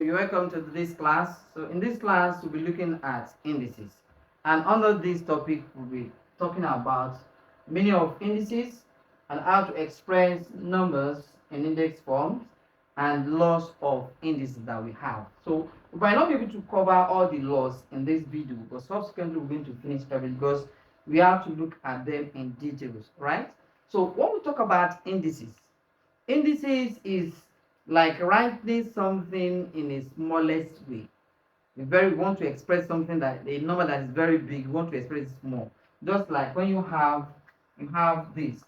You're welcome to today's class. So in this class, we'll be looking at indices. And under this topic, we'll be talking about meaning of indices and how to express numbers in index forms and laws of indices that we have. So we might not be able to cover all the laws in this video, but subsequently we're going to finish everything because we have to look at them in details, right? So when we talk about indices is like writing something in a smallest way. We want to express something that a number that is very big, we want to express it small. Just like when you have this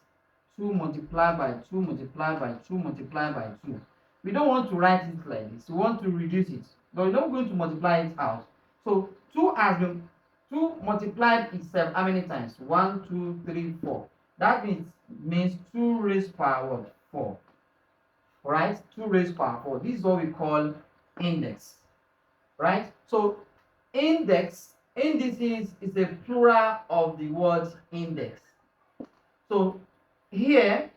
2 multiplied by 2 multiplied by 2 multiplied by 2. We don't want to write it like this. We want to reduce it. But we're not going to multiply it out. So 2 has been 2 multiplied itself how many times? 1, 2, 3, 4. That means 2 raised power what? 4. Right? 2 raised power 4. This is what we call index. Right? So indices is a plural of the word index. So here,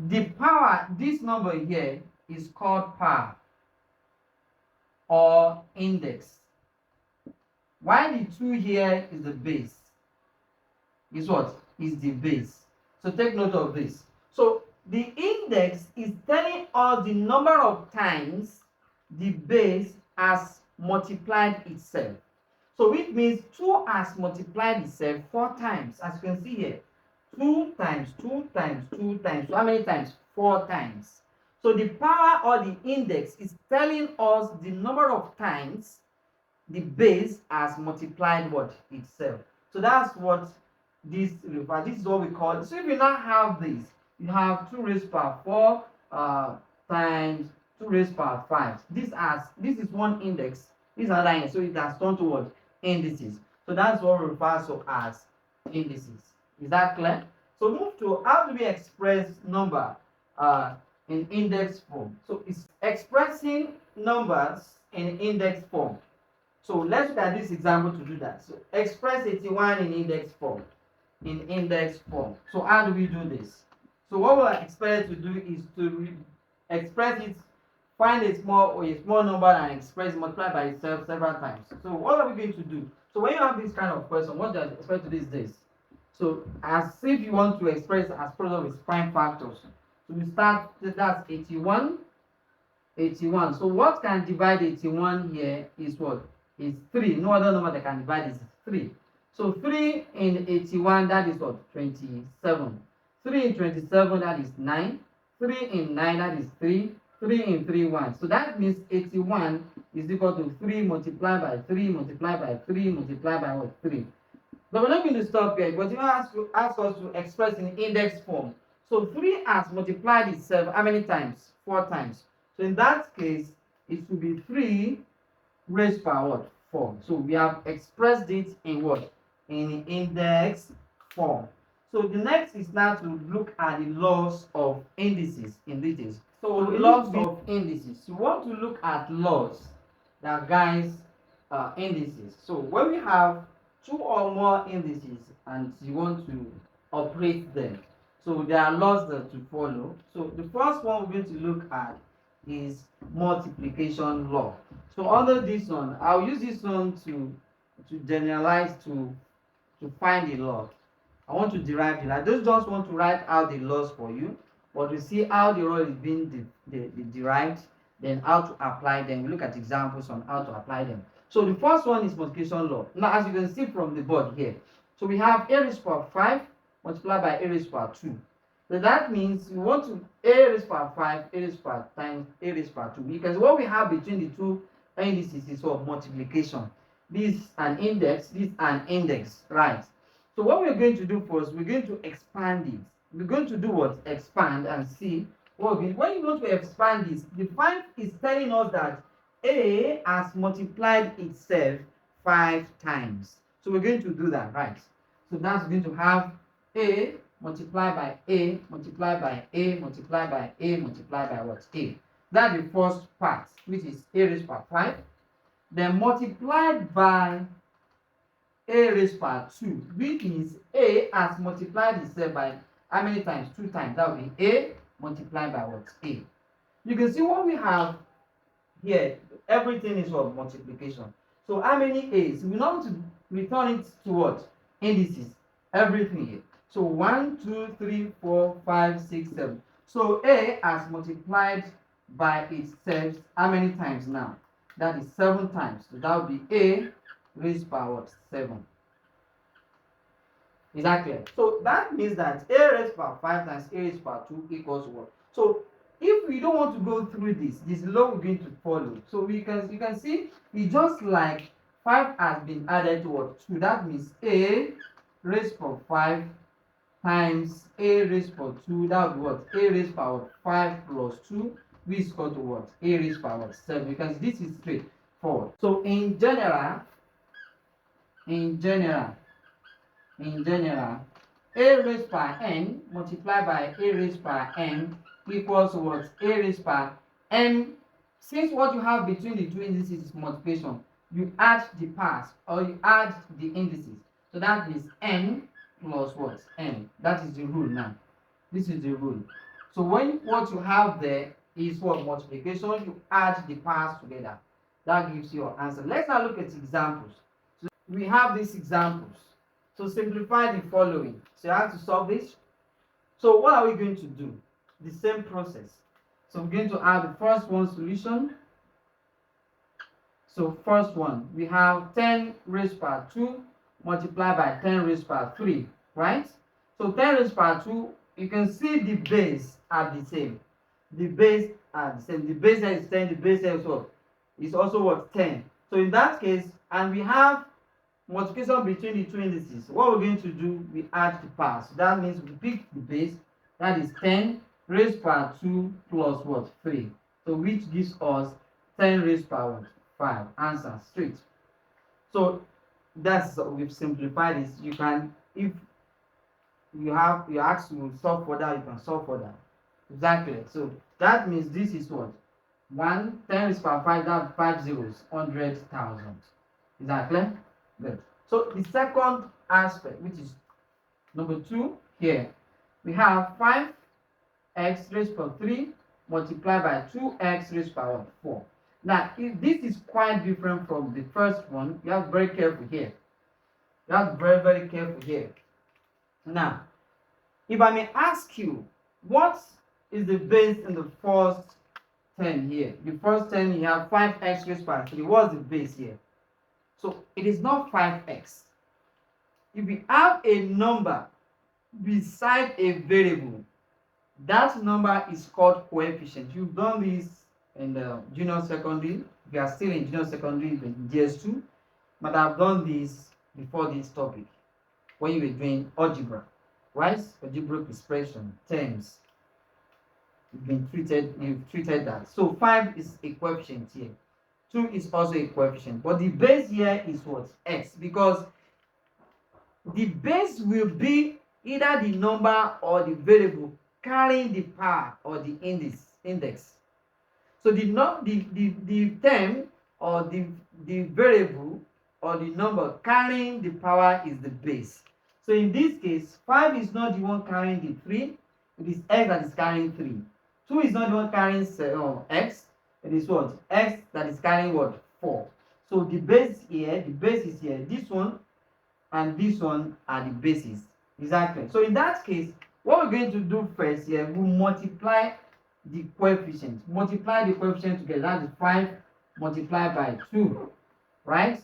the power, this number here is called power or index. While the 2 here is the base. Is what? Is the base. So take note of this. So the index is telling us the number of times the base has multiplied itself. So which means 2 has multiplied itself 4 times. As you can see here, 2 times 2 times 2 times. So how many times? 4 times. So the power or the index is telling us the number of times the base has multiplied what? Itself. So that's what this refers. This is what we call. So if you now have this, you have 2 raised power 4 times 2 raised power 5. This is one index. This is another index. So it has turned to what? Indices. So that's what we refer to as indices. Is that clear? So move to how do we express number in index form. So it's expressing numbers in index form. So let's look at this example to do that. So express 81 in index form. In index form. So how do we do this? So what we're expected to do is to express it, find a small number and express multiply by itself several times. So what are we going to do? So when you have this kind of question, what you expect to do is this. So as if you want to express as product of its prime factors. So we start, that's 81. 81. So what can divide 81 here is what? Is 3. No other number that can divide is 3. So 3 in 81, that is what? 27. 3 in 27, that is 9. 3 in 9, that is 3. 3 in 3, 1. So that means 81 is equal to 3 multiplied by 3 multiplied by 3 multiplied by what? 3. But we're not going to stop here, but you ask us to express in index form. So 3 has multiplied itself how many times? 4 times. So in that case, it should be 3 raised power what? 4. So we have expressed it in what? In index form. So the next is now to look at the laws of indices in details. So laws of indices. You want to look at laws that guides indices. So when we have 2 or more indices and you want to operate them, so there are laws that to follow. So the first one we're going to look at is multiplication law. So under this one, I'll use this one to generalize to find the law. I want to derive it. I don't just want to write out the laws for you, but to see how the law is being derived, then how to apply them. We look at examples on how to apply them. So the first one is multiplication law. Now, as you can see from the board here, so we have a raised power 5 multiplied by a raised power 2. So that means we want to a raised power 5, a raised power times a raised power 2. Because what we have between the two indices is of multiplication. This is an index, this is an index, right? So what we're going to do first, we're going to expand it. We're going to do what? Expand and see what when you want to expand this, the 5 is telling us that a has multiplied itself 5 times. So we're going to do that, right? So that's going to have a multiplied by a multiplied by a multiplied by a multiplied by what? A. That's the first part, which is a raised power 5. Then multiplied by a raised power 2, which means a has multiplied itself by how many times? 2 times. That will be a multiplied by what? A. You can see what we have here. Everything is what? Multiplication. So how many A's? We want to return it to what? Indices. Everything here. So 1, 2, 3, 4, 5, 6, 7. So A has multiplied by itself how many times now? That is 7 times. So that would be A raised by what? 7. Is that clear? So that means that A raised by 5 times A raised by 2 equals what? So if we don't want to go through this law we're going to follow. So you can see it's just like 5 has been added to what? 2. That means A raised by 5 times A raised by 2. That would be what? A raised by 5 plus 2, which is equal to what? A raised by 7. Because this is straightforward. So in general, in general, a raised by n multiplied by a raised by m equals what? A raised by m. Since what you have between the two indices is multiplication, you add the parts or you add the indices. So that means n plus what? M. That is the rule now. This is the rule. So when what you have there is what? Multiplication, you add the parts together. That gives you your answer. Let's now look at examples. So we have these examples. So simplify the following. So you have to solve this. So what are we going to do? The same process. So we're going to add the first one solution. So first one, we have 10 raised by 2 multiplied by 10 raised by 3, right? So 10 raised by 2, you can see the base are the same. The base are the same. The base is 10, the base is what? Is also what? 10. So in that case, and we have multiplication between the two indices. What we're going to do, we add the parts. That means we pick the base, that is 10 raised by 2 plus what? 3. So which gives us 10 raised by what? 5. Answer straight. So that's we've simplified this. You can, if you ask to solve for that, you can solve for that. Exactly. So that means this is what? 10 raised by 5, that's 5 zeros, 100,000. Is that clear? Good. So the second aspect, which is number 2 here, we have 5x raised by 3 multiplied by 2x raised by 4. Now, if this is quite different from the first one, you have to be very careful here. You have to be very, very careful here. Now, if I may ask you, what is the base in the first 10 here? The first 10, you have 5x raised by 3. What's the base here? So it is not 5x. If we have a number beside a variable, that number is called coefficient. You've done this in the junior secondary. If you are still in junior secondary, in GS2, but I've done this before this topic when you were doing algebra, right? Algebraic expression, terms. You've treated that. So 5 is a coefficient here. 2 is also a coefficient, but the base here is what? X, because the base will be either the number or the variable carrying the power or the index. So the term or the variable or the number carrying the power is the base. So in this case, 5 is not the one carrying the 3, it is x that is carrying 3. 2 is not the one carrying x, it is what? X that is carrying what? 4. So the base is here. This one and this one are the bases. Exactly. So in that case, what we're going to do first here, we multiply the coefficient. Multiply the coefficient together. That is 5 multiplied by 2. Right?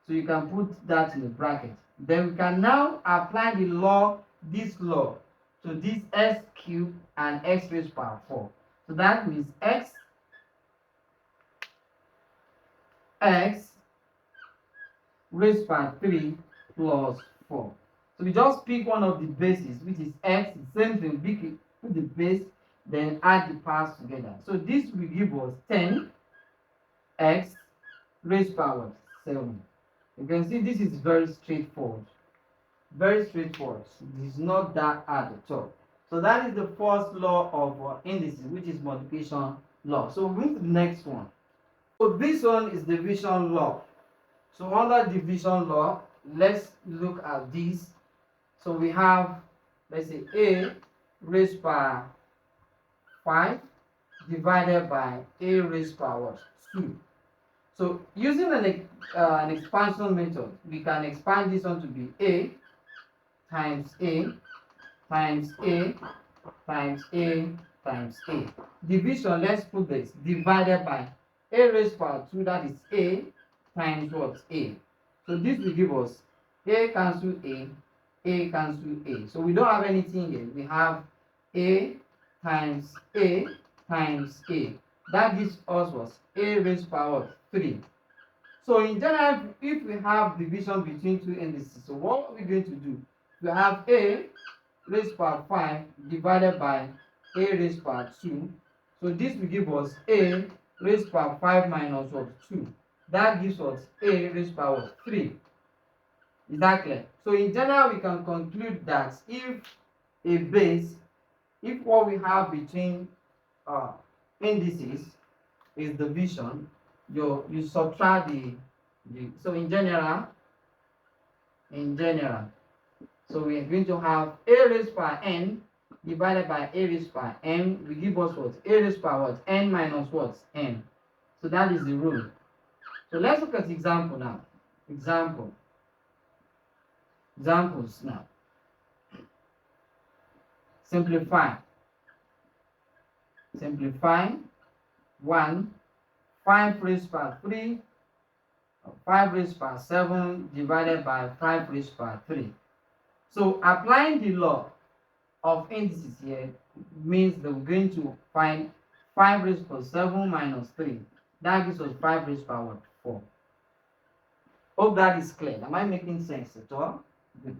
So you can put that in the bracket. Then we can now apply the law, this law, to this x cubed and x raised by 4. So that means x raised by 3 plus 4. So we just pick one of the bases, which is x. The same thing, put the base, then add the parts together. So this will give us 10x raised by 7. You can see this is very straightforward. Very straightforward. It is not that hard at all. So that is the first law of indices, which is multiplication law. So we move to the next one. So this one is division law. So under division law, let's look at this. So we have, let's say, a raised by 5 divided by a raised power what? 2. So using an expansion method, we can expand this one to be a times a times a times a times a. Division, let's put this, divided by a raised power 2, that is a times what? A. So this will give us a cancel a cancel a. So we don't have anything here. We have a times a times a. That gives us what? A raised power 3. So in general, if we have division between two indices, so what are we going to do? We have a raised power 5 divided by a raised power 2. So this will give us a raised power 5 minus what? 2. That gives us a raised power 3. Is that clear? So in general, we can conclude that if a base, if what we have between uh, indices is division, you subtract the so in general, so we are going to have a raised power n divided by a raised power m will give us what? A raised power what? N minus what? M. So that is the rule. So let's look at example now. Examples now. Simplify. 1. 5 raised power 3, 5 raised power 7 divided by 5 raised power 3. So applying the law of indices here means that we're going to find 5 raised power 7 minus 3. That gives us 5 raised power 4. Hope that is clear. Am I making sense at all? Good.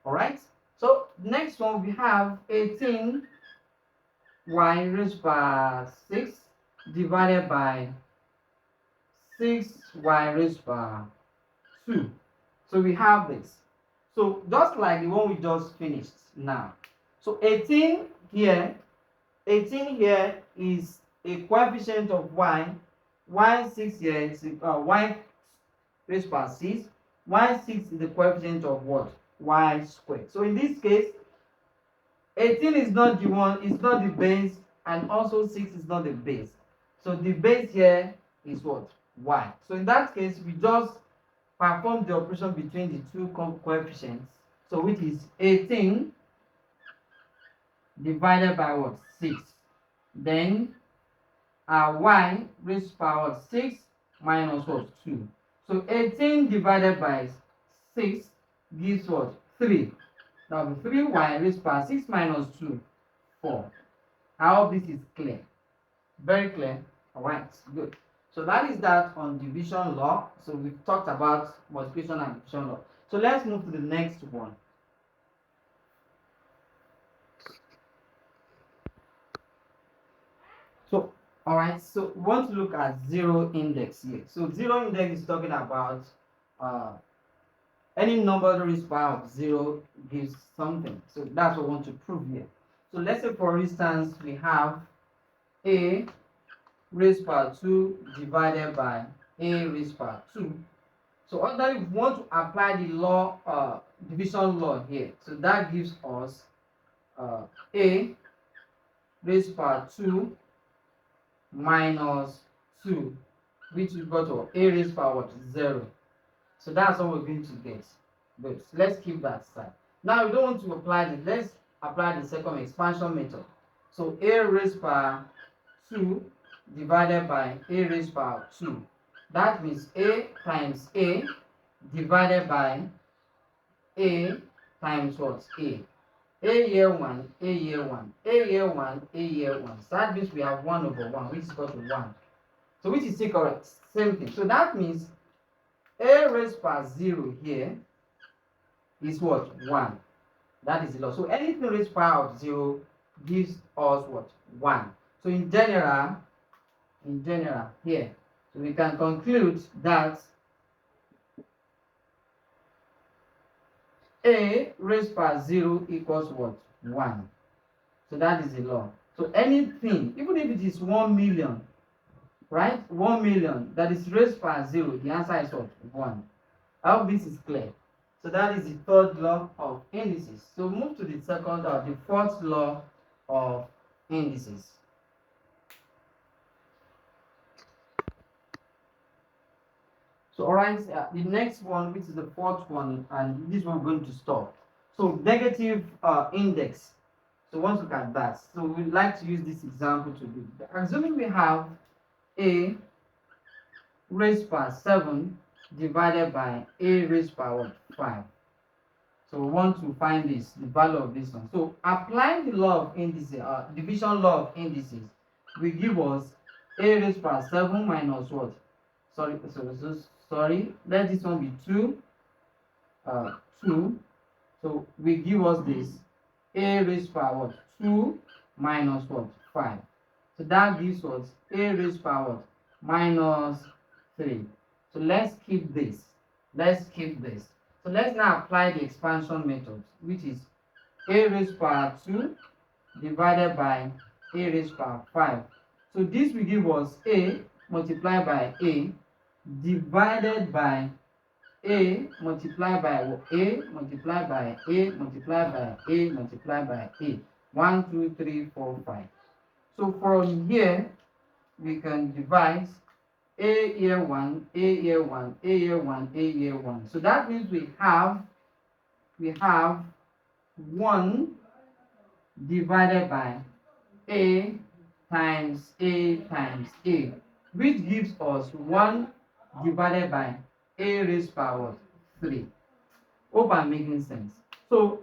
Alright. So next one we have 18 y raised by 6 divided by 6y raised by 2. So we have this. So just like the one we just finished now. So 18 here is a coefficient of y. Y6 here is y raised by 6. Y6 is the coefficient of what? Y squared. So in this case, 18 is not the one, it's not the base, and also 6 is not the base. So the base here is what? Y. So in that case, we just perform the operation between the two coefficients. So which is 18 divided by what? 6. Then y raised power 6 minus what? 2. So 18 divided by 6 gives what? 3. Now the 3y raised power 6 minus 2, 4. I hope this is clear. Very clear. Alright, good. So that is that on division law. So we've talked about multiplication and division law. So let's move to the next one. So alright, so we want to look at zero index here. So zero index is talking about any number raised power of 0 gives something. So that's what we want to prove here. So let's say for instance we have a raised power 2 divided by a raised power 2. So ordinarily we want to apply the law, division law here. So that gives us a raised power 2 minus 2, which is equal to a raised power what? 0. So that's what we're going to get. Good. So let's keep that aside. Now we don't want to apply this. Let's apply the second expansion method. So a raised power 2 divided by a raised power 2. That means a times a divided by a times what? A. A here 1, a here 1, a here 1, a here 1. So that means we have 1 over 1, which is equal to 1. So which is still correct? Same thing. So that means a raised power 0 here is what? 1. That is the law. So anything raised power of 0 gives us what? 1. So in general here, so we can conclude that a raised power 0 equals what? 1. So that is the law. So anything, even if it is 1 million, right? 1 million that is raised power 0, the answer is what? 1. I hope this is clear. So that is the third law of indices. So move to the second or the fourth law of indices. So all right, the next one, which is the fourth one, and this one we're going to stop. So negative index. So once look at that. So we'd like to use this example to do. Assuming we have a raised by 7 divided by a raised by what? 5. So we want to find this, the value of this one. So applying the law of indices, division law of indices, will give us a raised by 7 minus what? Sorry, let this one be 2. 2. So we give us this a raised by what? 2 minus what? 5. So that gives us a raised by what? Minus 3. So let's keep this. Let's keep this. So let's now apply the expansion method, which is a raised by 2 divided by a raised by 5. So this will give us a multiplied by a divided by a multiplied by a multiplied by a multiplied by a multiplied by a. 1, 2, 3, 4, 5. So from here we can divide a year 1, a year 1, a year 1, a year 1. So that means we have 1 divided by a times a times a, which gives us 1 divided by a raised by 3. Hope I'm making sense. So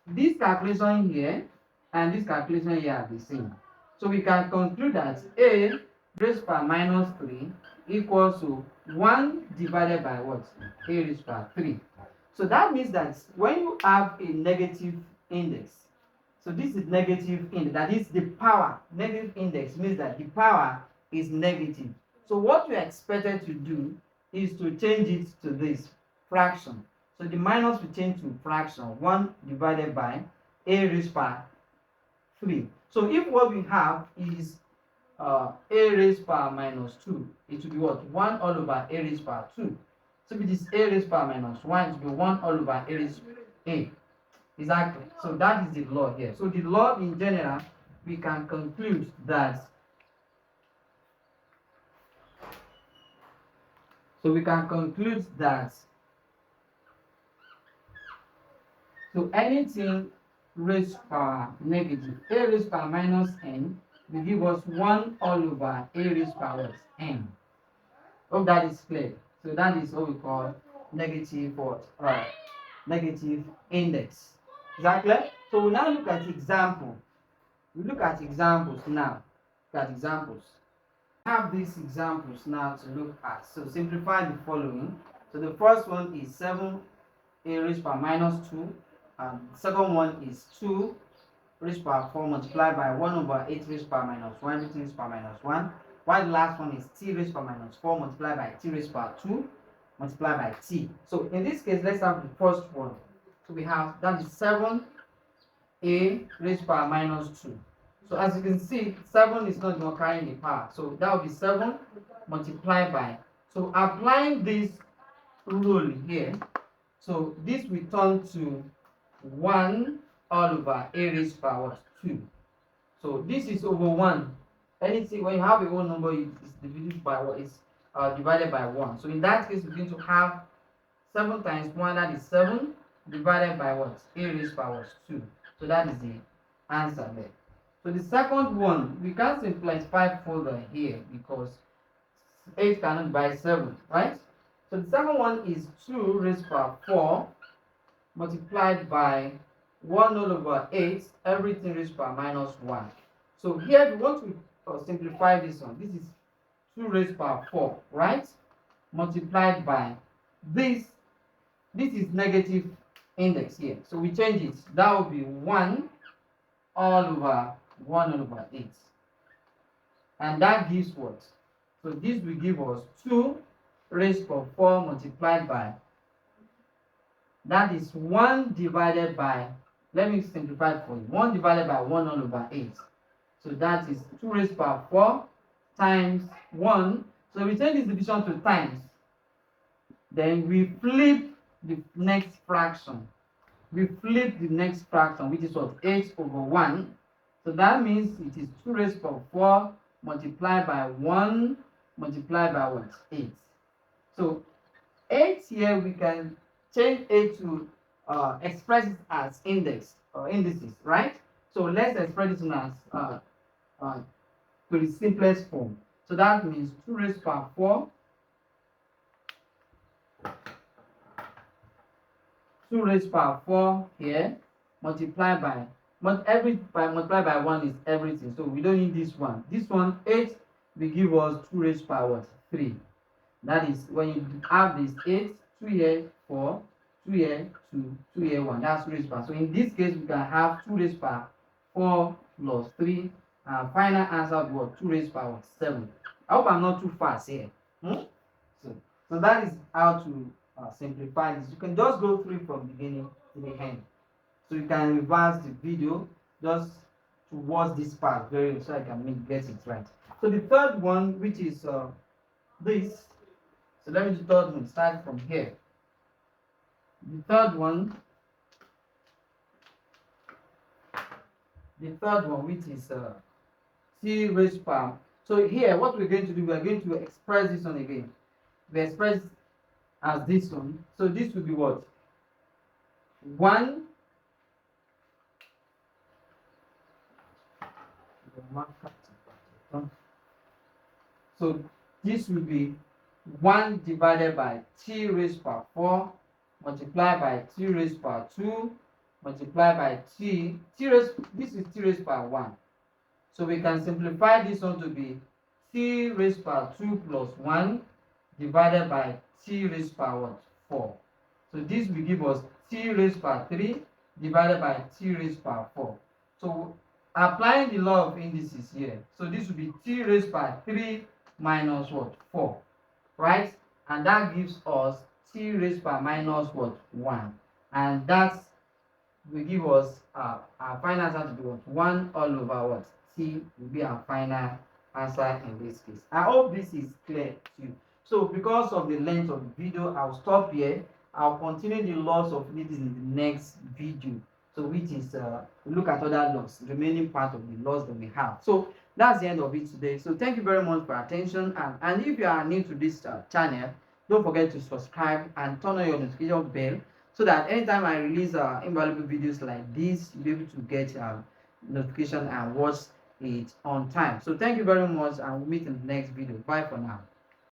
this calculation here and this calculation here are the same. So we can conclude that a raised by minus 3 equals to 1 divided by what? A raised by 3. So that means that when you have a negative index, so this is negative index, that is the power. Negative index means that the power is negative. So what you are expected to do is to change it to this fraction. So the minus will change to fraction, 1 divided by a raised by 3. So if what we have is a raised by minus 2, it will be what? 1 all over a raised by 2. So if it is a raised by minus 1, it will be 1 all over a raised by a. Exactly. So that is the law here. So the law in general, we can conclude that so anything raised by negative a raised by minus n will give us 1 all over a raised by what? N. Hope that is clear. So that is what we call negative what? Negative index. Is that clear? So we now look at example. We look at examples now. Look at examples. We have these examples now to look at. So simplify the following. So the first one is 7 a raised by minus 2. And the second one is 2 raised by 4 multiplied by 1 over 8 raised by minus 1, everything raised by minus 1. While the last one is t raised by minus 4 multiplied by t raised by 2 multiplied by t. So in this case, let's have the first one. So we have that is 7 a raised by minus 2. So as you can see, 7 is not going to carry the power. So that will be 7 multiplied by. So applying this rule here, so this will turn to 1 all over a raised by what? 2. So this is over 1. Anything when you have a whole number, it's divided by what is divided by 1. So in that case, we're going to have 7 times 1, that is 7, divided by what? A raised by what? 2. So that is the answer there. So the second one, we can simplify further here because 8 cannot by 7, right? So the second one is 2 raised by 4 multiplied by 1 all over 8, everything raised by minus 1. So here we want to simplify this one. This is 2 raised by 4, right? Multiplied by this. This is negative index here. So we change it. That will be 1 all over 8. And that gives what? So this will give us 2 raised by 4 multiplied by, that is 1 divided by, let me simplify it for you, 1 divided by 1 all over 8. So that is 2 raised by 4 times 1. So we change this division to times. Then we flip the next fraction. We flip the next fraction, which is what? 8 over 1. So that means it is 2 raised by 4 multiplied by 1 multiplied by what? 8. So 8 here, we can change 8 to express it as index or indices, right? So let's express it as uh, to the simplest form. So that means 2 raised to power 4, 2 raised to power 4 here, multiplied by, multiplied by 1 is everything. So we don't need this one. This one, 8, will give us 2 raised to power what? 3. That is, when you have this 8, 2 here, 4, 2 here, 2, 2 here, 1. That's 2 raised to power. So in this case, we can have 2 raised to power 4 plus 3. Final answer of what? 2 raised to power 7. I hope I'm not too fast here. Hmm? So, so that is how to simplify this. You can just go through it from beginning to the end. So you can reverse the video just to watch this part very so I can get it right. So the third one, which is this. So let me do the third one. Start from here. The third one, which is c raised to power. So here, what we're going to do, we're going to express this one again. We express as this one. So this will be what? 1 so this will be 1 divided by t raised to power 4 multiplied by t raised to power 2 multiplied by this is t raised to power 1. So we can simplify this one to be t raised to power 2 plus 1 divided by t raised to power 4. So this will give us t raised to power 3 divided by t raised to power 4. So applying the law of indices here, so this will be t raised to power 3 minus what? 4, right? And that gives us t raised to power minus what? 1. And that will give us our final answer to be what? 1 all over what? T will be our final answer in this case. I hope this is clear to you. So because of the length of the video, I'll stop here. I'll continue the laws of indices in the next video. So which is look at other laws, the remaining part of the laws that we have. So that's the end of it today. So thank you very much for your attention. And if you are new to this channel, don't forget to subscribe and turn on your notification bell so that anytime I release invaluable videos like this, you'll be able to get notification and watch it on time. So thank you very much, and we'll meet in the next video. Bye for now.